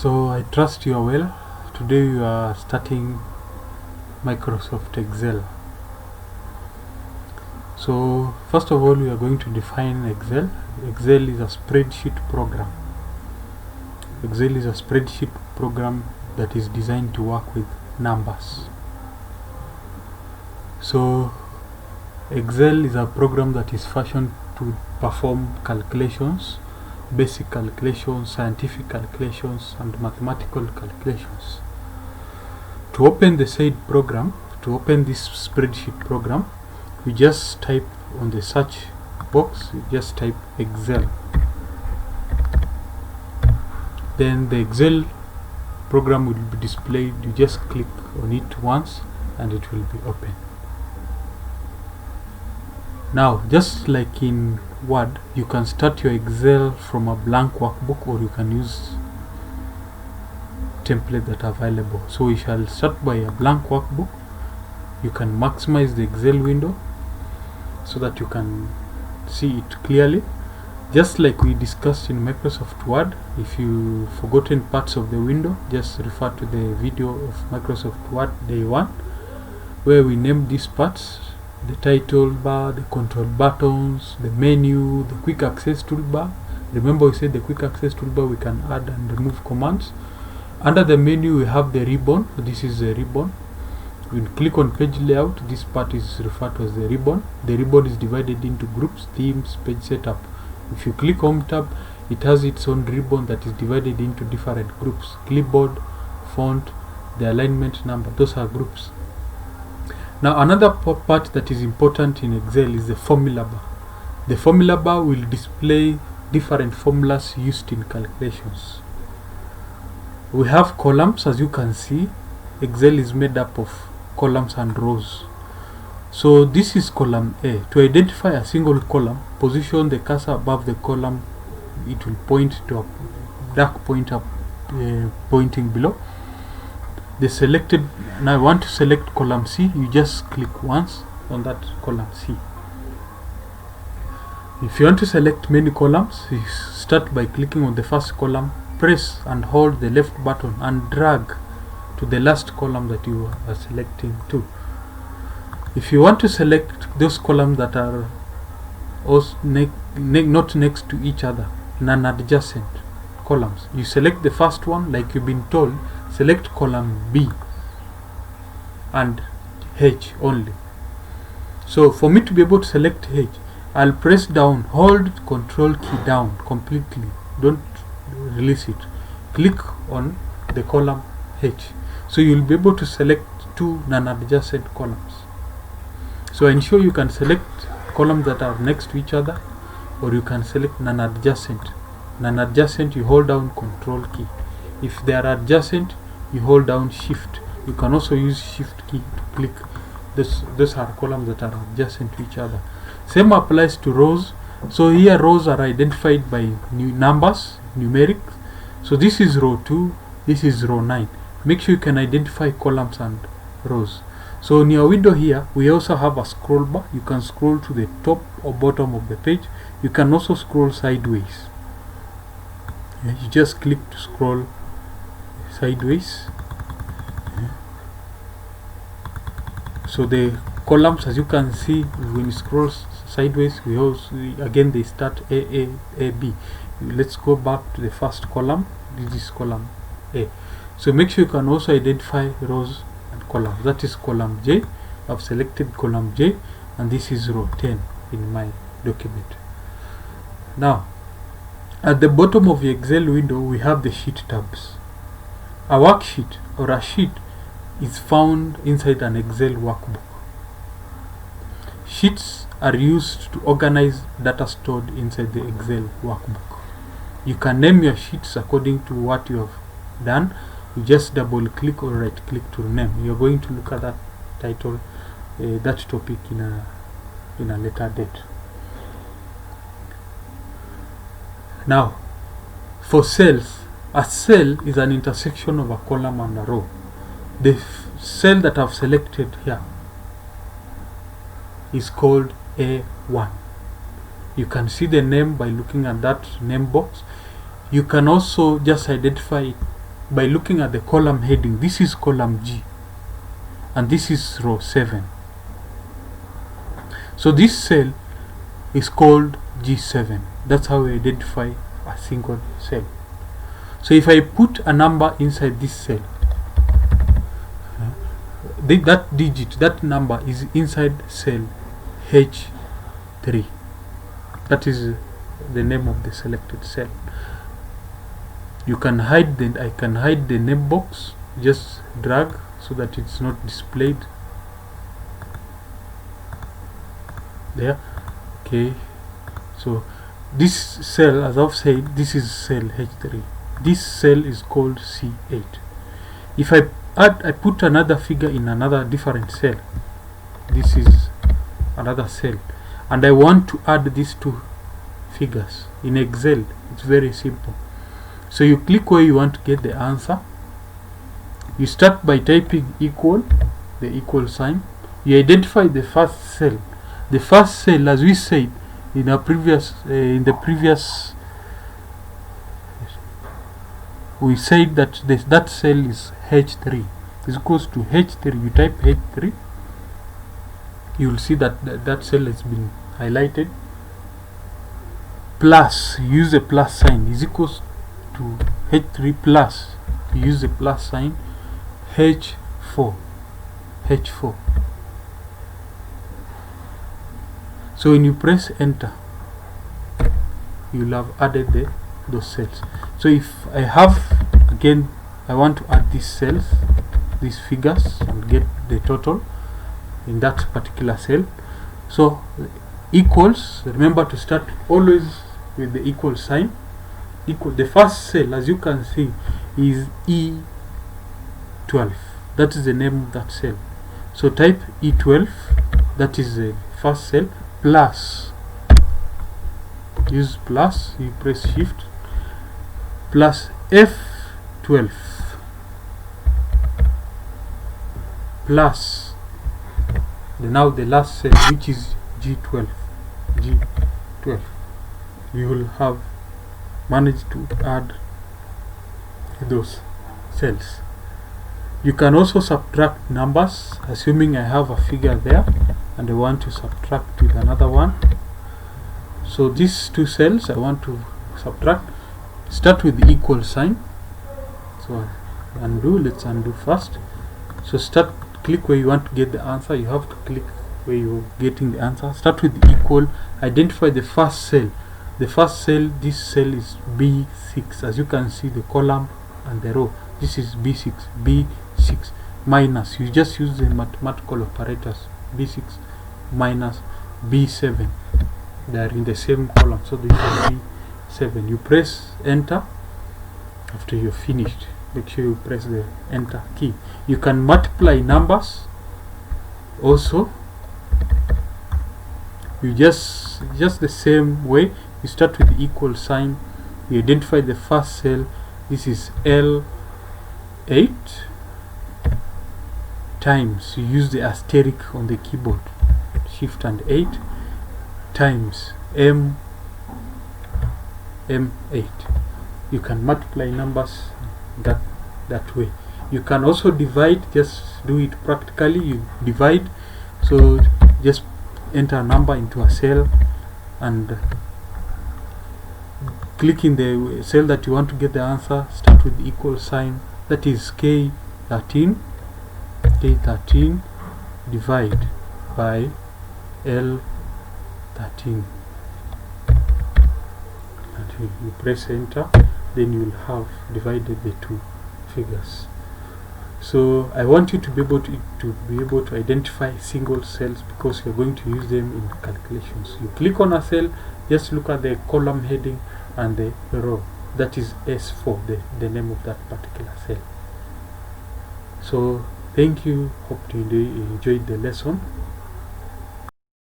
So I trust you are well. Today we are starting Microsoft Excel. So first of all, we are going to define Excel. Excel is a spreadsheet program. Excel is a spreadsheet program that is designed to work with numbers. So Excel is a program that is fashioned to perform calculations, basic calculations, scientific calculations, and mathematical calculations. To open the said program, to open this spreadsheet program, you just type on the search box, you just type Excel. Then the Excel program will be displayed. You just click on it once and it will be open. Now, just like in Word, you can start your Excel from a blank workbook, or you can use templates that are available. So we shall start by a blank workbook. You can maximize the Excel window so that you can see it clearly. Just like we discussed in Microsoft Word, if you've forgotten parts of the window, just refer to the video of Microsoft Word Day 1, where we named these parts: the title bar, the control buttons, the menu, the quick access toolbar. Remember, we said the quick access toolbar we can add and remove commands. Under the menu we have the ribbon. This is the ribbon. When you click on page layout, this part is referred to as the ribbon. The ribbon is divided into groups, themes, page setup. If you click home tab, it has its own ribbon that is divided into different groups: clipboard, font, the alignment number. Those are groups. Now another part that is important in Excel is the formula bar. The formula bar will display different formulas used in calculations. We have columns. As you can see, Excel is made up of columns and rows. So this is column A. To identify a single column, position the cursor above the column. It will point to a dark pointer pointing below. The selected, now I want to select column C. You just click once on that column C. If you want to select many columns, you start by clicking on the first column, press and hold the left button and drag to the last column that you are selecting to. If you want to select those columns that are also not next to each other, non-adjacent columns, you select the first one like you've been told. Select column B and H only. So for me to be able to select H, I'll press down, hold control key down completely, don't release it, click on the column H. So you'll be able to select two non-adjacent columns. So ensure you can select columns that are next to each other, or you can select non-adjacent. Non-adjacent, you hold down control key. If they are adjacent, you hold down shift. You can also use shift key to click. Those are columns that are adjacent to each other. Same applies to rows. So here rows are identified by numbers, numerics. So this is row 2, this is row 9. Make sure you can identify columns and rows. So in your window here, we also have a scroll bar. You can scroll to the top or bottom of the page. You can also scroll sideways. You just click to scroll sideways. So the columns, as you can see, when you scroll sideways, we also again they start A, B. Let's go back to the first column. This is column A. So make sure you can also identify rows and columns. That is column J. I've selected column J, and this is row 10 in my document. Now at the bottom of the Excel window, we have the sheet tabs. A worksheet or a sheet is found inside an Excel workbook. Sheets are used to organize data stored inside the Excel workbook. You can name your sheets according to what you have done. You just double click or right click to rename. You're going to look at that title, that topic in a later date. Now, for cells, a cell is an intersection of a column and a row. The cell that I've selected here is called A1. You can see the name by looking at that name box. You can also just identify by looking at the column heading. This is column G and this is row 7. So this cell is called G7. That's how we identify a single cell. So if I put a number inside this cell, that digit, that number is inside cell H3. That is the name of the selected cell. You can hide I can hide the name box. Just drag so that it's not displayed there. Okay, so this cell, as I've said, this is cell H3. This cell is called C8. If I put another figure in another different cell, this is another cell, and I want to add these two figures in Excel, it's very simple. So you click where you want to get the answer. You start by typing equal, the equal sign. You identify the first cell. The first cell, as we said in our previous we said that that cell is H3 is equals to H3. You type H3, you will see that that cell has been highlighted. Plus, use a plus sign, is equals to H3 plus, use a plus sign, H4. So when you press enter, you will have added those cells. So if I have, again, I want to add these cells, these figures, and get the total in that particular cell. So equals, remember to start always with the equal sign. The first cell, as you can see, is E12. That is the name of that cell. So type E12, that is the first cell, plus, use plus, you press shift, plus F12, plus now the last cell, which is G12. We will have managed to add those cells. You can also subtract numbers, assuming I have a figure there and I want to subtract with another one. So these two cells I want to subtract. Start with the equal sign. So undo, let's undo first. So click where you want to get the answer. You have to click where you're getting the answer. Start with the equal, identify the first cell. The first cell, this cell is B6. As you can see, the column and the row, this is B6, B6 minus, you just use the mathematical operators, B6 minus B7. They are in the same column, so this is B7. You press enter. After you're finished, make sure you press the enter key. You can multiply numbers also. You just the same way. You start with the equal sign. You identify the first cell. This is L8 times, you use the asterisk on the keyboard, shift and 8, times M8. You can multiply numbers that way. You can also divide, just do it practically. You divide, so just enter a number into a cell and click in the cell that you want to get the answer. Start with the equal sign, that is K13, divide by L13, and you press enter, then you will have divided the two figures. So I want you to be able to identify single cells, because you're going to use them in calculations. You click on a cell, just look at the column heading and the row, that is S4, the name of that particular cell. So thank you, hope you enjoyed the lesson.